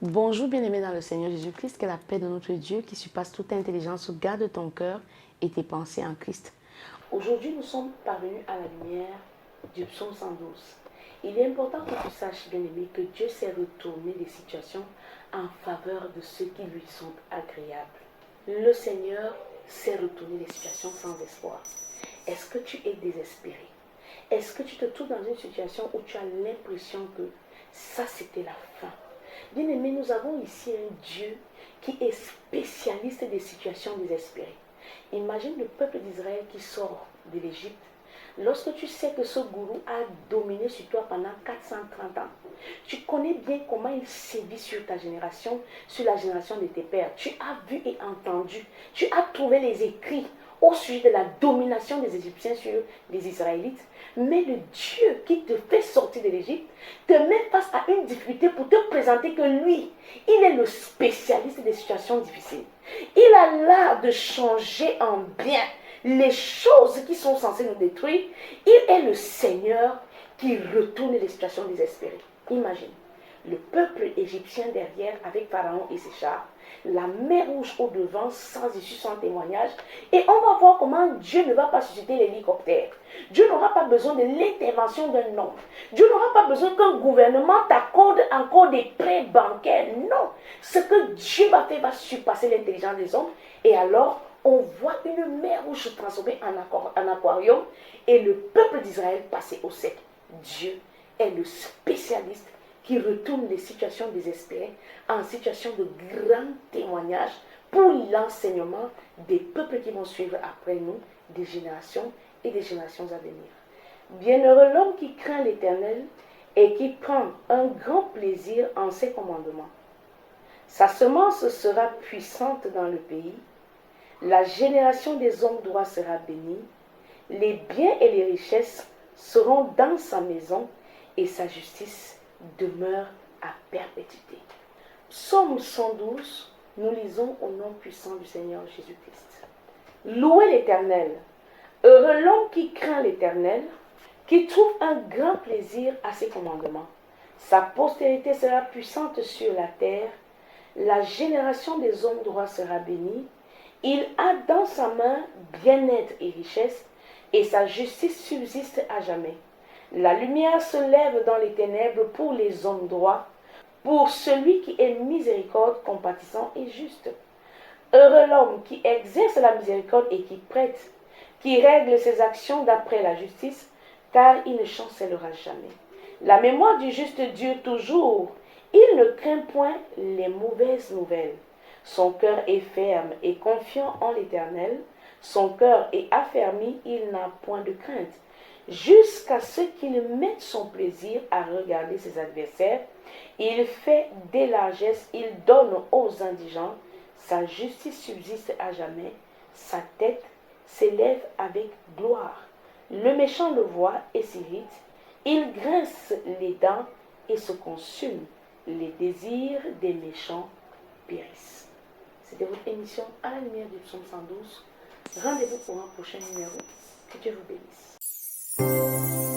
Bonjour bien-aimé dans le Seigneur Jésus-Christ, que la paix de notre Dieu qui surpasse toute intelligence garde ton cœur et tes pensées en Christ. Aujourd'hui, nous sommes parvenus à la lumière du psaume 112. Il est important que tu saches, bien-aimé, que Dieu sait retourner les situations en faveur de ceux qui lui sont agréables. Le Seigneur sait retourner les situations sans espoir. Est-ce que tu es désespéré? Est-ce que tu te trouves dans une situation où tu as l'impression que ça, c'était la fin? Bien-aimé, nous avons ici un Dieu qui est spécialiste des situations désespérées. Imagine le peuple d'Israël qui sort de l'Égypte. Lorsque tu sais que ce gourou a dominé sur toi pendant 430 ans, tu connais bien comment il sévit sur ta génération, sur la génération de tes pères. Tu as vu et entendu, tu as trouvé les écrits au sujet de la domination des Égyptiens sur les Israélites. Mais le Dieu qui te fait sortir de l'Égypte te met face à une difficulté pour te présenter que lui, il est le spécialiste des situations difficiles. Il a l'art de changer en bien les choses qui sont censées nous détruire. Il est le Seigneur qui retourne les situations désespérées. Imagine, le peuple égyptien derrière avec Pharaon et ses chars, la mer Rouge au devant sans issue, sans témoignage. Et on va voir comment Dieu ne va pas susciter l'hélicoptère. Dieu n'aura pas besoin de l'intervention d'un homme. Dieu n'aura pas besoin qu'un gouvernement t'accorde encore des prêts bancaires. Non. Ce que Dieu va faire va surpasser l'intelligence des hommes. Et alors, on voit une mer Rouge se transformer en aquarium et le peuple d'Israël passer au sec. Dieu est le spécialiste qui retourne les situations désespérées en situation de grand témoignage pour l'enseignement des peuples qui vont suivre après nous, des générations et des générations à venir. Bienheureux l'homme qui craint l'Éternel et qui prend un grand plaisir en ses commandements. Sa semence sera puissante dans le pays, la génération des hommes droits sera bénie, les biens et les richesses seront dans sa maison et sa justice demeure à perpétuité. Psaume 112, nous lisons au nom puissant du Seigneur Jésus-Christ. Louez l'Éternel. Heureux l'homme qui craint l'Éternel, qui trouve un grand plaisir à ses commandements. Sa postérité sera puissante sur la terre. La génération des hommes droits sera bénie. Il a dans sa main bien-être et richesse, et sa justice subsiste à jamais. La lumière se lève dans les ténèbres pour les hommes droits, pour celui qui est miséricorde, compatissant et juste. Heureux l'homme qui exerce la miséricorde et qui prête, qui règle ses actions d'après la justice, car il ne chancellera jamais. La mémoire du juste Dieu toujours, il ne craint point les mauvaises nouvelles. Son cœur est ferme et confiant en l'Éternel, son cœur est affermi, il n'a point de crainte. Jusqu'à ce qu'il mette son plaisir à regarder ses adversaires, il fait des largesses, il donne aux indigents, sa justice subsiste à jamais, sa tête s'élève avec gloire. Le méchant le voit et s'irrite, il grince les dents et se consume. Les désirs des méchants périssent. C'était votre émission à la lumière du psaume 112. Rendez-vous pour un prochain numéro. Que Dieu vous bénisse.